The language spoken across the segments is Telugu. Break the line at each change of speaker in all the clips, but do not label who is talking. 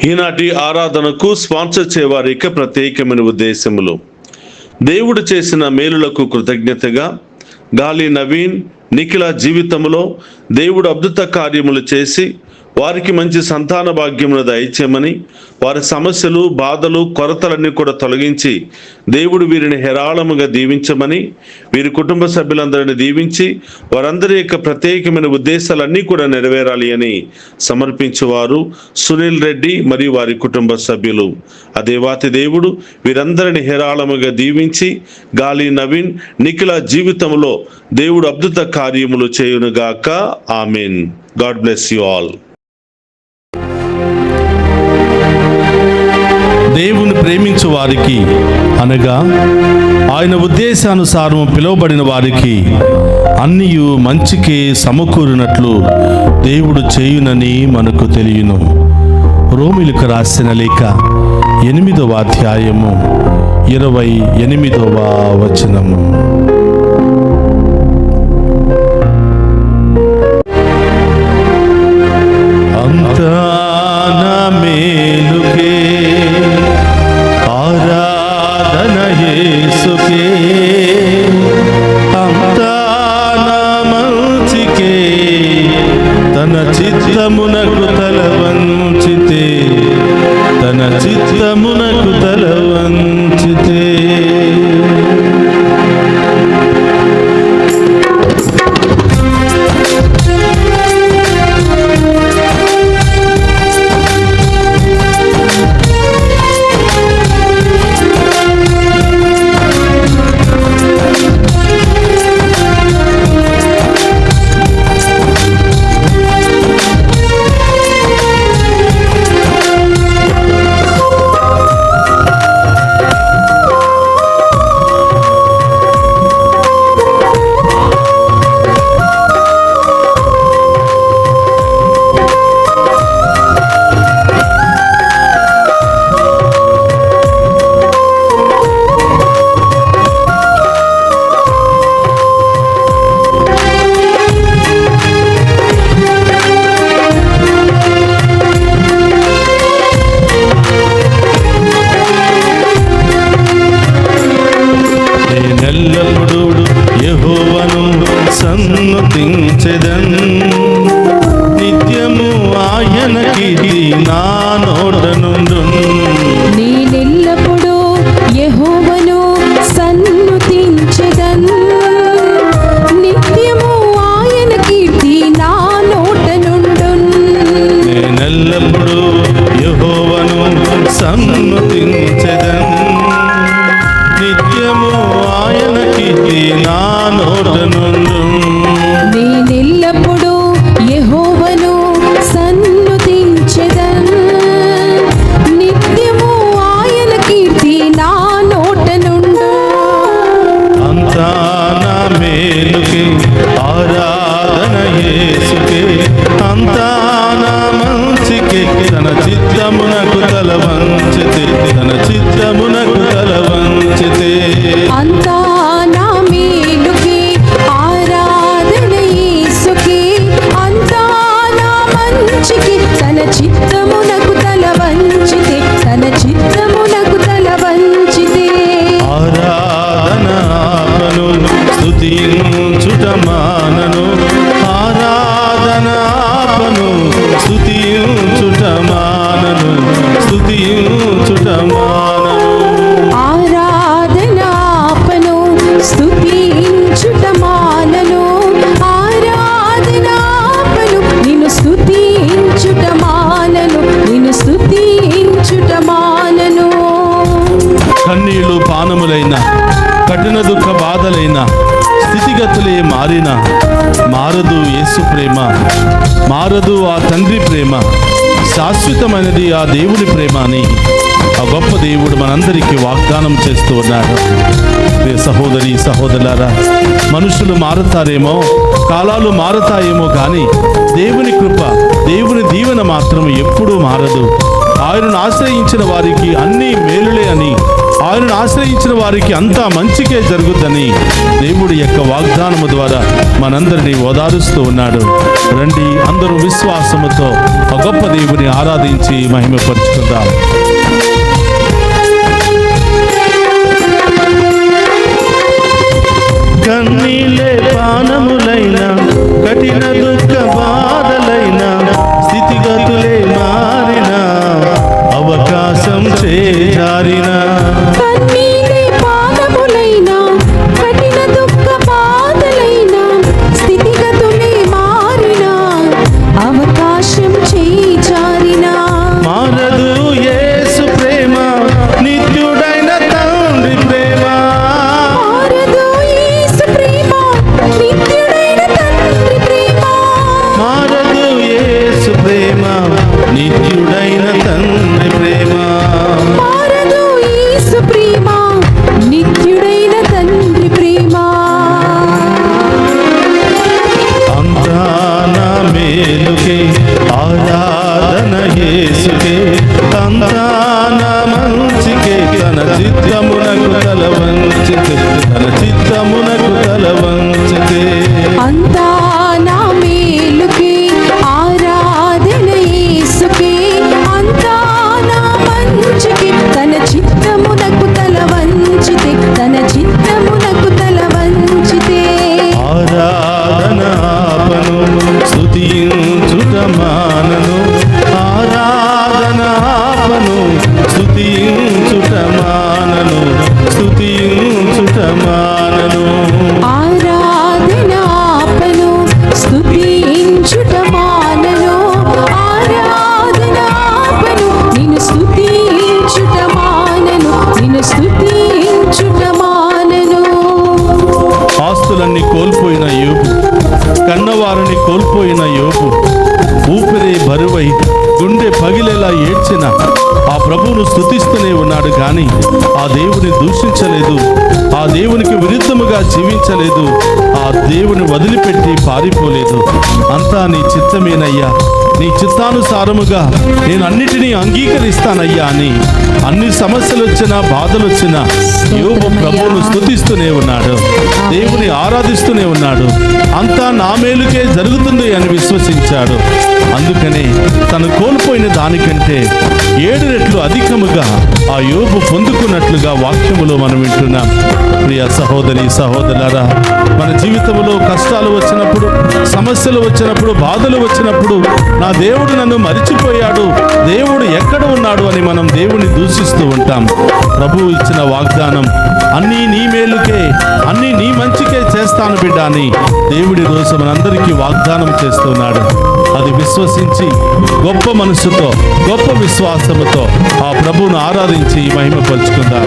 ఈనాటి ఆరాధనకు స్పాన్సర్ చేయవారి ప్రత్యేకమైన ఉద్దేశములు దేవుడు చేసిన మేలులకు కృతజ్ఞతగా గాలి నవీన్ నిఖిల జీవితంలో దేవుడు అద్భుత కార్యములు చేసి వారికి మంచి సంతాన భాగ్యమును దయచేయమని, వారి సమస్యలు బాధలు కొరతలన్నీ కూడా తొలగించి దేవుడు వీరిని హేరాళముగా దీవించమని, వీరి కుటుంబ సభ్యులందరినీ దీవించి వారందరి యొక్క ప్రత్యేకమైన ఉద్దేశాలన్నీ కూడా నెరవేరాలి అని సమర్పించేవారు సునీల్ రెడ్డి మరియు వారి కుటుంబ సభ్యులు. ఆ దేవాతి దేవుడు వీరందరిని హేరాళముగా దీవించి గాలి నవీన్ నిఖిల జీవితంలో దేవుడు అద్భుత కార్యములు చేయునుగాక. ఆమేన్. God bless you all.
దేవుని ప్రేమించు వారికి అనగా ఆయన ఉద్దేశానుసారం పిలువబడిన వారికి అన్నియు మంచికే సమకూరినట్లు దేవుడు చేయునని మనకు తెలియను. రోమిలకు రాసిన లేఖ 8వ అధ్యాయము 28వ వచనము. అంతా నా మేలుకే, ఆరాధన యేసుకే, అంతా నా మంచికే, తన చిత్తమునకు తల వంచితే, తన చిత్తమునకు తల వంచితే. నేనెల్లప్పుడూ యెహోవాను సన్నుతించెదన్, నిత్యము ఆయన కీర్తి నా నోట నుండున్.
నేనెల్లప్పుడూ యెహోవాను సన్నుతించెదన్, నిత్యము ఆయన కీర్తి నా నోట నుండున్.
నేనెల్లప్పుడూ యెహోవాను సన్నుతించెదన్, నిత్యము ఆయన కీర్తి నా నోట నుండున్.
నేనెల్లప్పుడూ యెహోవాను సన్నుతించెదన్, నిత్యము ఆయన కీర్తి నా నోట నుండున్.
అంతా నా మేలుకే, ఆరాధన యేసుకే, అంతా నా మంచికే, తన చిత్తమునకు తల వంచితే, తన చిత్తమునకు తల వంచితే.
అంతా నా మేలుకే, ఆరాధన యేసుకే, అంతా నా మంచికే, తన చిత్తమునకు తల వంచితే, తన చిత్తమునకు తల వంచితే.
ఆరాధన ఆపను, స్తుతించుట మానను, ఆరాధన ఆపను, స్తుతించుట మానను, స్తుతించుట మానను.
ఆరాధన ఆపను, స్తుతించుట మానను, ఆరాధన ఆపను, నిన్ను స్తుతించుట మానను, నిన్ను స్తుతించుట మానను.
కన్నీళ్లు పానములైన, కఠిన దుఃఖ బాధలైన, స్థితిగతులే మారిన మారదు యేసు ప్రేమ, మారదు ఆ తండ్రి ప్రేమ, శాశ్వతమైనది ఆ దేవుడి ప్రేమ అని ఆ గొప్ప దేవుడు మనందరికీ వాగ్దానం చేస్తూ ఉన్నాడు. సహోదరి సహోదరులారా, మనుషులు మారుతారేమో, కాలాలు మారుతాయేమో కానీ దేవుని కృప, దేవుని దీవెన మాత్రం ఎప్పుడూ మారదు. ఆయనను ఆశ్రయించిన వారికి అన్నీ మేలులే అని, ఆయనను ఆశ్రయించిన వారికి అంతా మంచికే జరుగుద్దని దేవుడి యొక్క వాగ్దానము ద్వారా మనందరినీ ఓదారుస్తూ ఉన్నాడు. రండి, అందరూ విశ్వాసముతో ఆ గొప్ప దేవుని ఆరాధించి మహిమపరుచుకుందాం. కన్నీలే పానములైన, కఠిన దుఃఖ బాధలైన, స్థితిగతులే మారిన, అవకాశం చేజారిన,
కన్నీలే పానములైన, కఠిన దుఃఖ బాధలైన, స్థితిగతులే మారిన, అవకాశం చేజారిన,
మారదు యేసు ప్రేమ, నిత్యుడైన తండ్రి ప్రేమ,
మారదు యేసు ప్రేమ, నిత్యుడైన తండ్రి ప్రేమ,
మారదు యేసు ప్రేమ, నిత్యుడైన తండ్రి ప్రేమ.
మారదు యేసు ప్రేమ, నిత్యుడైన తండ్రి ప్రేమ.
అంతా నా మేలుకే, ఆరాధన యేసుకే, అంతా నా మంచికే, తన చిత్తమునకు తల వంచితే, తన చిత్తమునకు తల వంచితే.
అంతా నా మేలుకే, ఆరాధన యేసుకే, అంతా నా మంచికే, తన చిత్తమునకు తల వంచితే, తన చిత్తమునకు తల వంచితే.
ఆరాధనాపను స్తుతించుట మానను, ఆరాధనాపను స్తుతించుట మానను, స్తుతించుట మానను.
ఆరాధనాపను స్తుతించుట మానను, ఆరాధనాపను నిన్ను స్తుతించుట మానను, నిన్ను స్తుతించుట మానను.
ఆస్తులన్నీ కోల్పోయిన యోబు, కన్నవారిని కోల్పోయిన యోబు, ఊపిరి బరువై గుండె పగిలేలా ఏడ్చిన ఆ ప్రభువును స్తుతిస్తూనే ఉన్నాడు. కానీ ఆ దేవుని దూషించలేదు, ఆ దేవునికి విరుద్ధముగా జీవించలేదు, ఆ దేవుని వదిలిపెట్టి పారిపోలేదు. అంతా నీ చిత్తమేనయ్యా, నీ చిత్తానుసారముగా నేను అన్నిటినీ అంగీకరిస్తానయ్యా అని అన్ని సమస్యలు వచ్చినా బాధలు వచ్చినా యోబు ప్రభువును స్తుతిస్తూనే ఉన్నాడు, దేవుని ఆరాధిస్తూనే ఉన్నాడు. అంతా నా మేలుకే జరుగుతుంది అని విశ్వసించాడు. అందుకనే తను కోల్పోయిన దానికంటే 7 రెట్లు అధికముగా ఆ యోబు పొందుకున్నట్లుగా వాక్యములో మనం వింటున్నాం. ప్రియ సహోదరి సహోదరులారా, మన జీవితంలో కష్టాలు వచ్చినప్పుడు, సమస్యలు వచ్చినప్పుడు, బాధలు వచ్చినప్పుడు నా దేవుడు నన్ను మరిచిపోయాడు, దేవుడు ఎక్కడ ఉన్నాడు అని మనం దేవుని దూషిస్తూ ఉంటాం. ప్రభువు ఇచ్చిన వాగ్దానం అన్నీ నీ మేలుకే, అన్నీ నీ మంచికే చేస్తాను బిడ్డ అని దేవుడి రోజు మనందరికీ వాగ్దానం చేస్తున్నాడు. అది విశ్వసించి గొప్ప మనసుతో, గొప్ప విశ్వాసముతో ఆ ప్రభువును ఆరాధించి మహిమపరుచుకుందాం.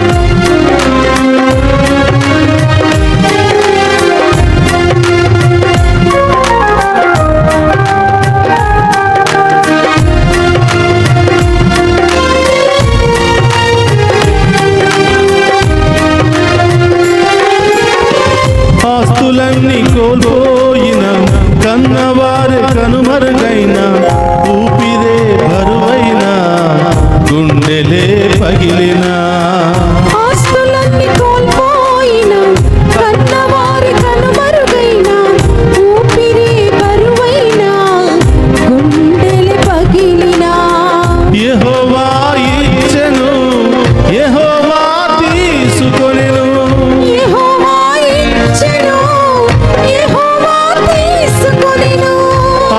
ఆస్తులన్నీ కోల్పోయిన, కన్నవారే కనుమరుగైన, ఊపిరే బరువైన, గుండెలే పగిలిన,
ఆస్తులన్నీ కోల్పోయిన, కన్నవారి కనుమరుగైన, ఊపిరి బరువైన, గుండెలు పగిలిన,
యెహోవా ఇచ్చెను, యెహోవా తీసుకొనెను,
యెహోవా ఇచ్చెను, యెహోవా తీసుకొనెను,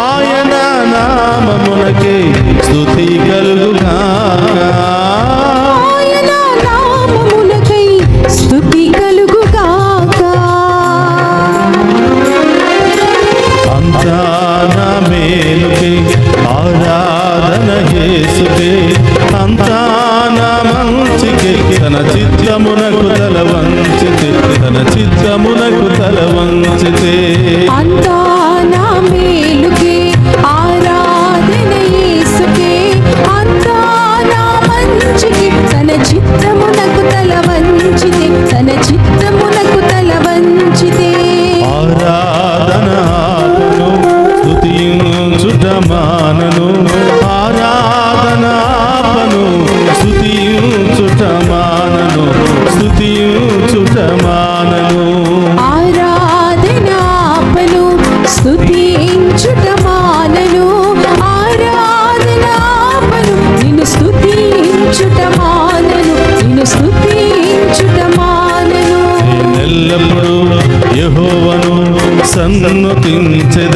ఆయన నామమునకే స్తుతి కలుగుగాక,
ఆయన నామమునకై స్తుతి కలుగుగాక.
అంతా నా మేలుకే, ఆరాధన యేసుకే, అంతా నా మంచికే, తన చిత్తమునకు తల వంచితే, తన చిత్తమునకు తల వంచితే.
అంతా నా మేలుకే, ఆరాధన యేసుకే, అంతా నా మంచికే, తన చిత్తమునకు తల వంచితే, తన చిత్తమునకు తల వంచితే.
ఆరాధనాపను స్తుతించుట మానను, ఆరాధనాపను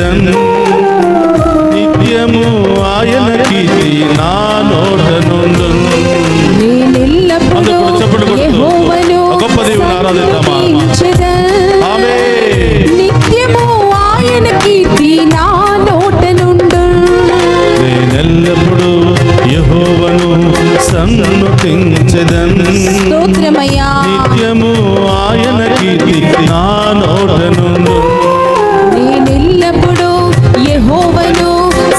స్తుతించెదన్ నిత్యము ఆయన కీర్తి నా నోట నుండును.
నేనెల్లప్పుడూ యెహోవాను
గొప్ప దేవుని ఆరాధిద్దామా?
స్తుతించెదన్.
ఆమేన్.
నిత్యము ఆయన కీర్తి నా నోట నుండును.
నేనెల్లప్పుడూ యెహోవాను సన్నుతించెదన్
స్తోత్రమయ్యా.
నిత్యము ఆయన కీర్తి నా నోట నుండును.
నేనెల్లప్పుడూ యెహోవాను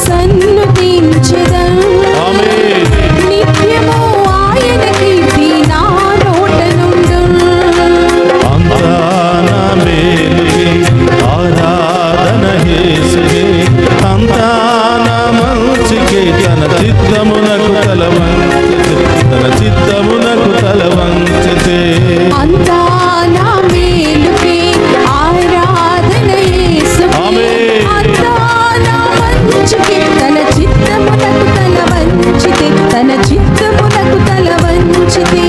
సన్నుతించెదన్.
ఆమేన్.
నిత్యము ఆయన కీర్తి నా నోట నుండును.
అంతా నా మేలుకే ఆరాధన యేసుకే, అంతా నా మంచికే తన చిత్తమునకు తల వంచితే, తన చిత్తమునకు తల వంచితే.
అంతా నా మేలుకే ఆరాధన యేసుకే.
ఆమేన్.
అంతా నా మంచికే తన చిత్తమునకు తల వంచితే, తన చిత్తమునకు తల వంచితే.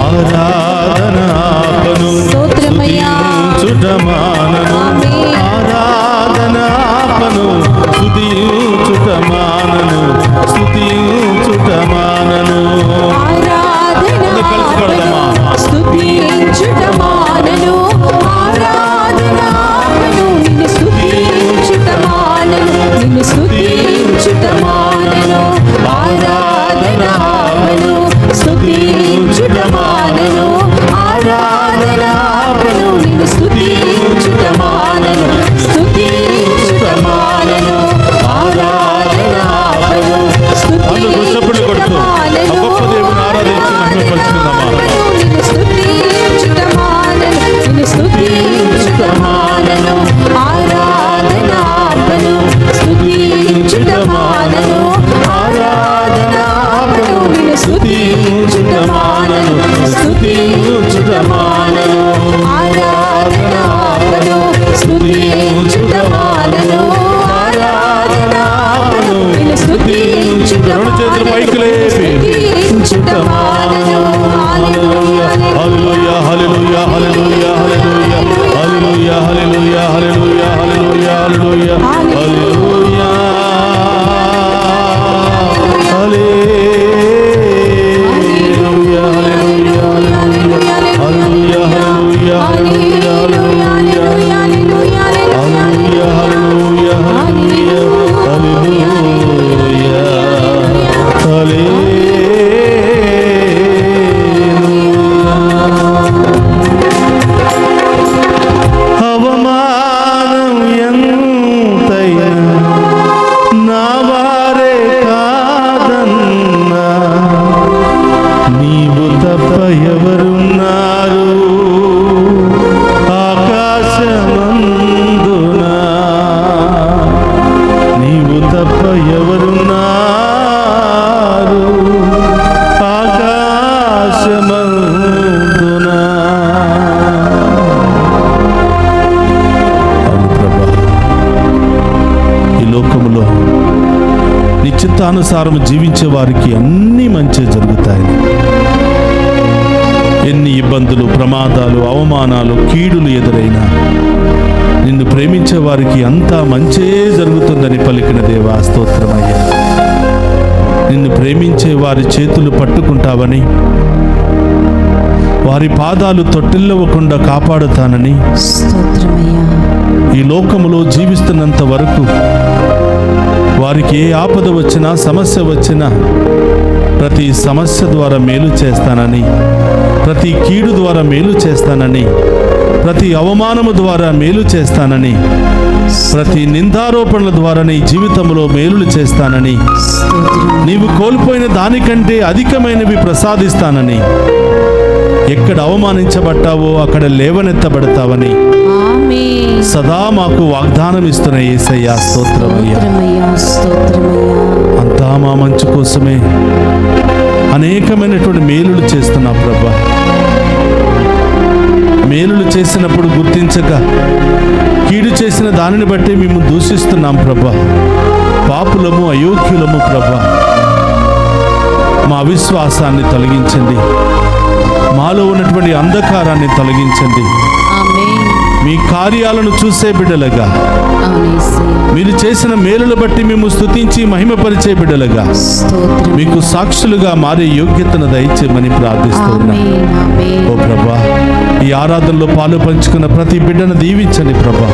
ఆరాధన ఆపను
స్తోత్రమయ్యా.
స్తుతించుట మానను.
ఆమేన్.
ఆరాధన ఆపను స్తుతించుట మానను, స్తుతించుట మానను.
ఆరాధన
అందరూ కలిసి పాడదామా?
స్తుతించుట మానను. ఆరాధన ఆపను. నిన్ను స్తుతించుట మానను. నిన్ను స్తుతించుట మానను. ఆరాధన ఆపను. స్తుతించుట మానను. ఆరాధన ఆపను. నిన్ను స్తుతించుట మానను. స్తుతించుట మానను. ఆరాధన ఆపను.
అందరూ చప్పట్లు కొడుతూ ఆ
మానను.
గొప్ప దేవుని ఆరాధించి మహిమపరుచుకుందామా?
నిన్ను స్తుతించుట మానను. నిన్ను స్తుతించుట మానను. ఆరాధన ఆపను. స్తుతించుట మానను. ఆరాధన ఆపను. నిన్ను స్తుతించుట మానను. స్తుతించుట మానను. ఆరాధన ఆపను. స్తుతించుట మానను. ఆరాధన ఆపను. నిన్ను స్తుతించుట
రెండు చేతులు పైకి లేపి.
స్తుతించుట మానను. హల్లెలూయా.
హల్లెలూయా, హల్లెలూయా, హల్లెలూయా, హల్లెలూయా, హల్లెలూయా, హల్లెలూయా, హల్లెలూయా, హల్లెలూయా, హల్లెలూయా, హల్లెలూయా, హల్లెలూయా, హల్లెలూయా, హల్లెలూయా, హల్లెలూయా, హల్లెలూయా, హల్లెలూయా, హల్లెలూయా, హల్లెలూయా, అవమానం ఎంతైనా నా వారే కాదన్నా, నీవు తప్ప ఎవరున్నారు ఆకాశమందునా, నీవు తప్ప ఎవరున్నారు ఆకాశమందునా. అవును ప్రభా, ఈ లోకములో నీ చిత్తానుసారం జీవించే వారికి అన్ని మంచి జరుగుతాయని, ఎన్ని ఇబ్బందులు, ప్రమాదాలు, అవమానాలు, కీడులు ఎదురైనా నిన్ను ప్రేమించే వారికి అంతా మంచే జరుగుతుందని పలికిన దేవా స్తోత్రమయ్యా. నిన్ను ప్రేమించే వారి చేతులు పట్టుకుంటావని, వారి పాదాలు తొట్టిల్లవకుండా కాపాడుతానని,
స్తోత్రమయ్యా.
ఈ లోకములో జీవిస్తున్నంత వరకు వారికి ఏ ఆపద వచ్చినా, సమస్య వచ్చినా ప్రతి సమస్య ద్వారా మేలు చేస్తానని, ప్రతి కీడు ద్వారా మేలు చేస్తానని, ప్రతి అవమానము ద్వారా మేలు చేస్తానని, ప్రతి నిందారోపణల ద్వారా నీ జీవితంలో మేలులు చేస్తానని, నీవు కోల్పోయిన దానికంటే అధికమైనవి ప్రసాదిస్తానని, ఎక్కడ అవమానించబడ్డావో అక్కడ లేవనెత్తబడతావని
ఆమేన్.
సదా మాకు వాగ్దానం ఇస్తున్న యేసయ్యా స్తోత్రమయ్యా.
స్తోత్రమయ్యా. స్తోత్రమయ్యా.
అంతా మా మంచి కోసమే అనేకమైనటువంటి మేలులు చేస్తున్నా ప్రభా. మేలులు చేసినప్పుడు గుర్తించక కీడు చేసిన దానిని బట్టి మేము దూషిస్తున్నాం ప్రభా. పాపులము, అయోగ్యులము ప్రభా. మా అవిశ్వాసాన్ని తొలగించండి, మాలో ఉన్నటువంటి అంధకారాన్ని తొలగించండి.
ఆమేన్.
మీ కార్యాలను చూసే బిడ్డలుగా
అవును యేసయ్యా.
మీరు చేసిన మేలును బట్టి మేము స్తుతించి మహిమపరిచే బిడ్డలుగా
స్తోత్రం.
మీకు సాక్షులుగా మారే యోగ్యతను దయచేయమని ప్రార్థిస్తూ ఉన్నాం.
ఆమేన్, ఆమేన్.
ఓ ప్రభా, ఈ ఆరాధనలో పాలు పంచుకున్న ప్రతి బిడ్డను దీవించండి ప్రభా.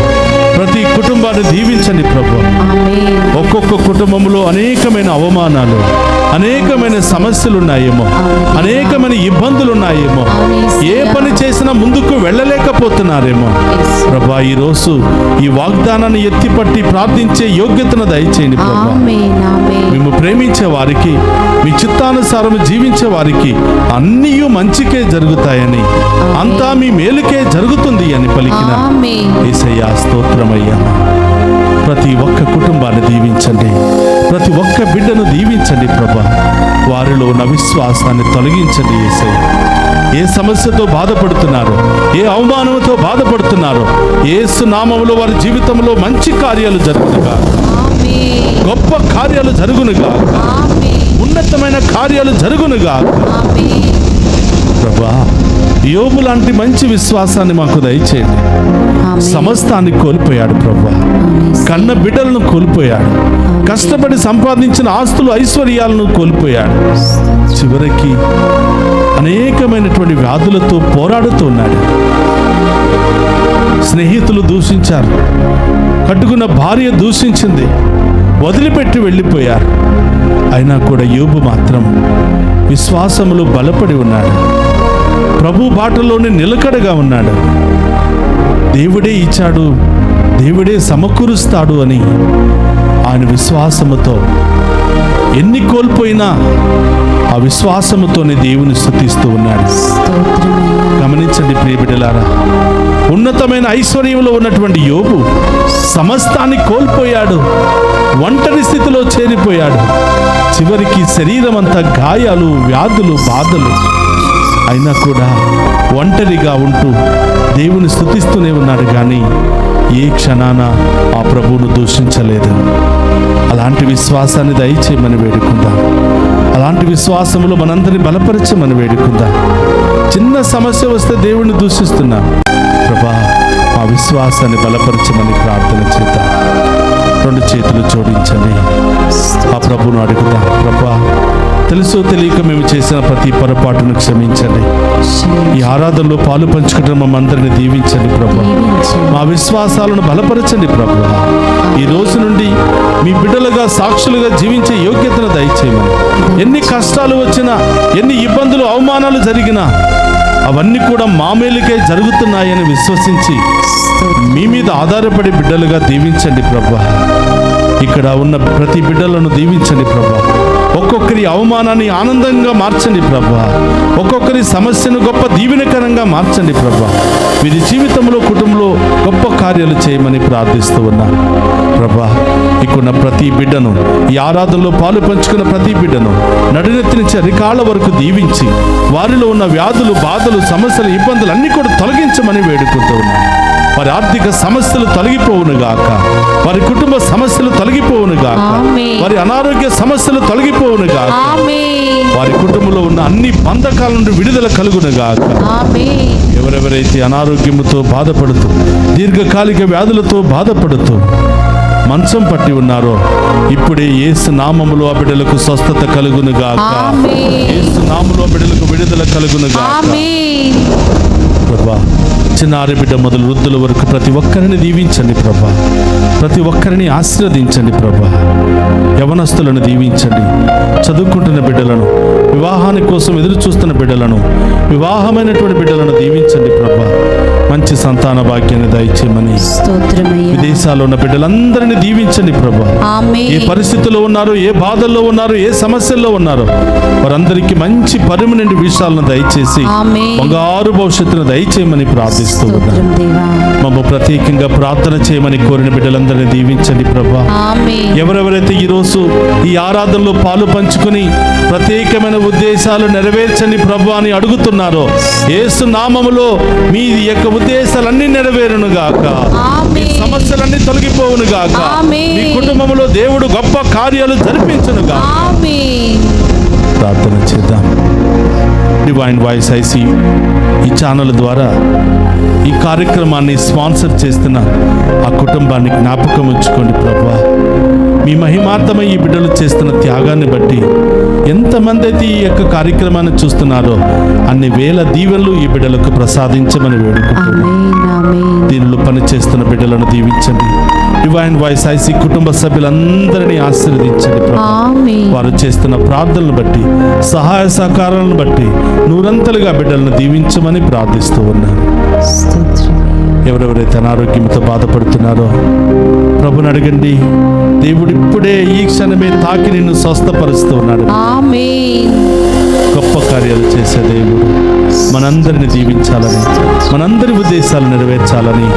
ప్రతి కుటుంబాన్ని దీవించండి ప్రభా.
ఆమేన్.
ఒక్కొక్క కుటుంబంలో అనేకమైన అవమానాలు, అనేకమైన సమస్యలు ఉన్నాయేమో, అనేకమైన ఇబ్బందులు ఉన్నాయేమో, ఏ పని చేసినా ముందుకు వెళ్ళలేకపోతున్నారేమో. ప్రభా, ఈరోజు ఈ వాగ్దానాన్ని ఎత్తిపట్టి ప్రార్థించే యోగ్యతను దయచేయండి ప్రభా.
ఆమేన్, ఆమేన్.
మేము ప్రేమించే వారికి, మీ చిత్తానుసారం జీవించే వారికి అన్నీ మంచికే జరుగుతాయని, అంతా మీ మేలుకే జరుగుతుంది అని పలికిన
ఆమేన్.
యేసయ్యా స్తోత్రమయ్యా. ప్రతి ఒక్క కుటుంబాన్ని దీవించండి, ప్రతి ఒక్క బిడ్డను దీవించండి ప్రభా. వారిలో ఉన్న విశ్వాసాన్ని తొలగించండి యేసయ్యా. ఏ సమస్యతో బాధపడుతున్నారో, ఏ అవమానంతో బాధపడుతున్నారో, యేసు నామములో వారి జీవితంలో మంచి కార్యాలు జరుగునుగా,
ఆమేన్.
గొప్ప కార్యాలు జరుగునుగా,
ఆమేన్.
ఉన్నతమైన కార్యాలు జరుగునుగా.
ఆమేన్.
ప్రభా, యోబు లాంటి మంచి విశ్వాసాన్ని మాకు దయచేయండి.
ఆమేన్.
సమస్తాన్ని కోల్పోయాడు ప్రభా.
అవును యేసయ్యా.
కన్న బిడ్డలను కోల్పోయాడు. కష్టపడి సంపాదించిన ఆస్తులు ఐశ్వర్యాలను కోల్పోయాడు. చివరికి అనేకమైనటువంటి వ్యాధులతో పోరాడుతున్నాడు. స్నేహితులు దూషించారు, కట్టుకున్న భార్య దూషించింది, వదిలిపెట్టి వెళ్ళిపోయారు. అయినా కూడా యోబు మాత్రం విశ్వాసములో బలపడి ఉన్నాడు. ప్రభు బాటలోనే నిలకడగా ఉన్నాడు. దేవుడే ఇచ్చాడు, దేవుడే సమకూరుస్తాడు అని ఆయన విశ్వాసముతో ఎన్ని కోల్పోయినా ఆ విశ్వాసముతోనే దేవుని స్తుతిస్తూ ఉన్నాడు.
స్తోత్రమయ్యా.
గమనించండి ప్రియ బిడ్డలారా, ఉన్నతమైన ఐశ్వర్యంలో ఉన్నటువంటి యోబు సమస్తాన్ని కోల్పోయాడు. ఒంటరి స్థితిలో చేరిపోయాడు. చివరికి శరీరం అంతా గాయాలు, వ్యాధులు, బాధలు. అయినా కూడా ఒంటరిగా ఉంటూ దేవుని స్తుతిస్తూనే ఉన్నాడు. కానీ ఏ క్షణాన ఆ ప్రభువును దూషించలేదు. అలాంటి విశ్వాసాన్ని దయచేయమని వేడుకుందాం. అలాంటి విశ్వాసములో మనందరినీ బలపరచమని వేడుకుందాం. చిన్న సమస్య వస్తే దేవుణ్ణి దూషిస్తున్నాం. ప్రభా, ఆ విశ్వాసాన్ని బలపరచమని ప్రార్థన చేద్దాం. రెండు చేతులు జోడించండి, ఆ ప్రభువును అడుగుదాం. ప్రభా, తెలుసో తెలియక మేము చేసిన ప్రతి పొరపాటును క్షమించండి. ఈ ఆరాధనలో పాలు పంచుకుంటున్న మమ్మందరిని దీవించండి ప్రభా. మా విశ్వాసాలను బలపరచండి ప్రభా. ఈ రోజు నుండి మీ బిడ్డలుగా, సాక్షులుగా జీవించే యోగ్యతను దయచేయమని. ఎన్ని కష్టాలు వచ్చినా, ఎన్ని ఇబ్బందులు, అవమానాలు జరిగినా అవన్నీ కూడా మా మేలుకే జరుగుతున్నాయని విశ్వసించి మీ మీద ఆధారపడి బిడ్డలుగా దీవించండి ప్రభా. ఇక్కడ ఉన్న ప్రతి బిడ్డలను దీవించండి ప్రభా. ఒక్కొక్కరి అవమానాన్ని ఆనందంగా మార్చండి ప్రభా. ఒక్కొక్కరి సమస్యను గొప్ప దీవెనకరంగా మార్చండి ప్రభా. వీరి జీవితంలో, కుటుంబంలో గొప్ప కార్యాలు చేయమని ప్రార్థిస్తూ ఉన్నాను ప్రభా. ఇక్కడున్న ప్రతి బిడ్డను, ఈ ఆరాధనలో పాలు పంచుకున్న ప్రతి బిడ్డను నడునెత్తి నుంచి అరికాళ్ళ వరకు దీవించి వారిలో ఉన్న వ్యాధులు, బాధలు, సమస్యలు, ఇబ్బందులు అన్నీ కూడా తొలగించమని వేడుకుంటూ ఉన్నాను. వారి ఆర్థిక సమస్యలు తొలగిపోవును గాక, వారి కుటుంబ సమస్యలు తొలగిపోవును గాక,
ఆమేన్.
వారి అనారోగ్య సమస్యలు తొలగిపోవును గాక,
ఆమేన్.
వారి కుటుంబంలో ఉన్న అన్ని బంధకాల నుండి విడుదల కలుగును గాక.
ఆమేన్.
ఎవరెవరైతే అనారోగ్యముతో బాధపడుతూ, దీర్ఘకాలిక వ్యాధులతో బాధపడుతూ మంచం పట్టి ఉన్నారో ఇప్పుడే యేసు నామములో ఆ బిడ్డలకు స్వస్థత కలుగును గాక.
ఆమేన్.
యేసు నామములో ఆ బిడ్డలకు విడుదల కలుగును గాక.
ఆమేన్.
ప్రభా, చిన్నారి బిడ్డ మొదలు వృద్ధుల వరకు ప్రతి ఒక్కరిని దీవించండి ప్రభా. ప్రతి ఒక్కరిని ఆశీర్వదించండి ప్రభా. యవనస్తులను దీవించండి. చదువుకుంటున్న బిడ్డలను, వివాహాని కోసం ఎదురు చూస్తున్న బిడ్డలను, వివాహమైనటువంటి బిడ్డలను దీవించండి ప్రభా. మంచి సంతాన భాగ్యాన్ని దయచేయమని.
స్తోత్రమయ్యా.
విదేశాల్లో ఉన్న బిడ్డలందరినీ దీవించండి ప్రభా.
ఆమేన్.
ఏ పరిస్థితుల్లో ఉన్నారో, ఏ బాధల్లో ఉన్నారో, ఏ సమస్యల్లో ఉన్నారో వారందరికీ మంచి పర్మనెంట్ విషయాలను దయచేసి
ఆమేన్.
బంగారు భవిష్యత్తును దయచేయమని ప్రార్థిస్తూ ఉన్నాను.
స్తోత్రం దేవా.
మమ్మ ప్రత్యేకంగా ప్రార్థన చేయమని కోరిన బిడ్డలందరినీ దీవించండి ప్రభా.
ఆమేన్.
ఎవరెవరైతే ఈరోజు ఈ ఆరాధనలో పాలు పంచుకొని ప్రత్యేకమైన ఉద్దేశాలు నెరవేర్చండి ప్రభు అని అడుగుతున్నారో యేసు నామములో మీ యొక్క ఉద్దేశాలన్నీ నెరవేరును గాక. మీ
ఆమేన్.
సమస్యలన్నీ తొలగిపోవును గాక.
ఆమేన్.
మీ కుటుంబంలో దేవుడు గొప్ప కార్యాలు జరిపించును గాక.
ఆమేన్.
ప్రార్థన చేద్దాం. డివైన్ వాయిస్ ఐసి ఈ ఛానల్ ద్వారా ఈ కార్యక్రమాన్ని స్పాన్సర్ చేస్తున్న ఆ కుటుంబాన్ని జ్ఞాపకం ఉంచుకోండి ప్రభువా. మీ మహిమార్థమై ఈ బిడ్డలు చేస్తున్న త్యాగాన్ని బట్టి ఎంతమంది అయితే ఈ యొక్క కార్యక్రమాన్ని చూస్తున్నారో అన్ని వేల దీవెనలు ఈ బిడ్డలకు ప్రసాదించమని వేడుకుంటున్నాను. దీనిలో పనిచేస్తున్న బిడ్డలను దీవించండి. డివైన్ వాయిస్ ఐసి కుటుంబ సభ్యులందరినీ ఆశీర్వదించండి ప్రభువా. వారు చేస్తున్న ప్రార్థనలను బట్టి, సహాయ సహకారాలను బట్టి నూరంతలుగా బిడ్డలను దీవించమని ప్రార్థిస్తూ ఉన్నాను. ఎవరెవరైతే అనారోగ్యంతో బాధపడుతున్నారో ప్రభుని అడగండి. దేవుడు ఇప్పుడే ఈ క్షణమే తాకి నిన్ను స్వస్థపరుస్తూ ఉన్నాడు. గొప్ప కార్యాలు చేసే దేవుడు మనందరిని దీవించాలని, మనందరి ఉద్దేశాలు నెరవేర్చాలని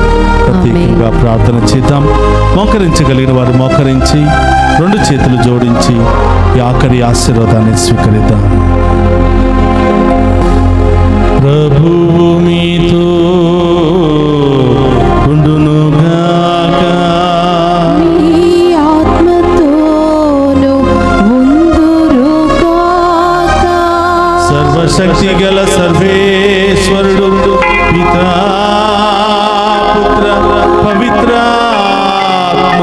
ప్రత్యేకంగా ప్రార్థన చేద్దాం. మోకరించగలిగిన వారు మోకరించి 2 చేతులు జోడించి ఈ ఆఖరి ఆశీర్వాదాన్ని స్వీకరిద్దాం. ప్రభువు మీతో ఉండునుగాక,
మీ ఆత్మతోను ఉందురుగాక.
సర్వశక్తి గల సర్వేశ్వరుడు పితా పుత్ర పవిత్రాత్మ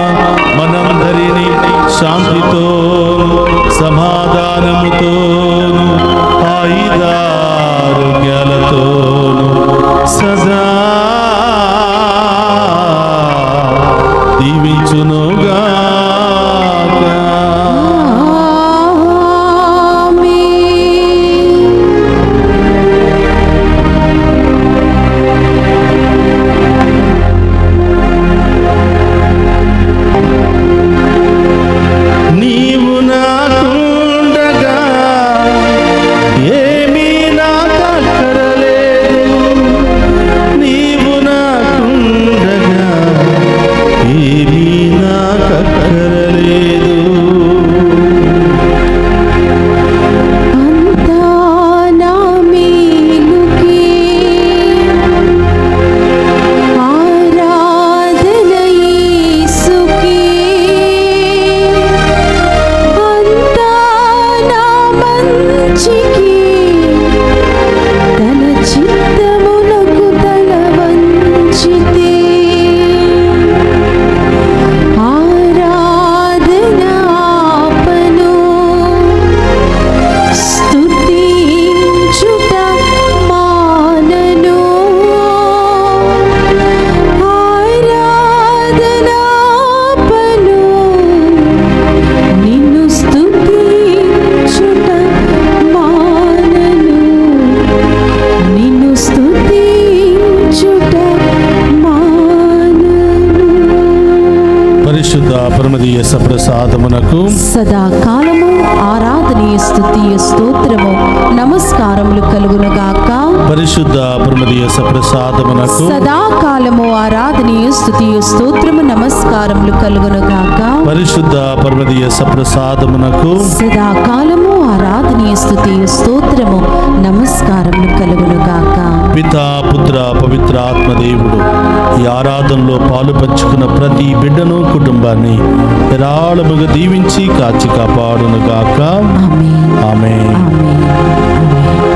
మనందరినీ శాంతితో సమాధానముతో ఆయుధారోగ్యాలతోను సదా దీవించునుగాక. నీవు నాకుండగా ఏమీ నాకక్కరలేదు, నీవు నాకుండగా ఏమీ నాకక్కరలేదు.
అంతా నా మేలుకే ఆరాధన యేసుకే, అంతా నా మంచికే తన చిత్తమునకు తల వంచితే. ఆరాధన ఆపను, స్తుతించుట మానను. ఆరాధన ఆపను, నిన్ను స్తుతించుట మానను, నిన్ను స్తుతించుట మానను.
పరిశుద్ధ పరమదీయ సప్రసాదమునకు
సదాకాలము ఆరాధనీయ స్తుతియ స్తోత్రము నమస్కారములు కలుగునుగాక.
పరిశుద్ధ పరమదీయ సప్రసాదమునకు
సదాకాలము ఆరాధనీయ స్తుతియ స్తోత్రము నమస్కారములు కలుగునుగాక.
పరిశుద్ధ పరమదీయ సప్రసాదమునకు
సదాకాలము ఆరాధనీయ స్తుతియ స్తోత్రము నమస్కారములు కలుగునుగాక.
పితా పుత్ర పవిత్ర ఆత్మదేవుడు ఈ ఆరాధనలో పాలు పంచుకున్న ప్రతి బిడ్డను కుటుంబాన్ని ధారాళముగా దీవించి కాచి కాపాడునుగాక.
ఆమేన్.
ఆమేన్.
ఆమేన్. ఆమేన్.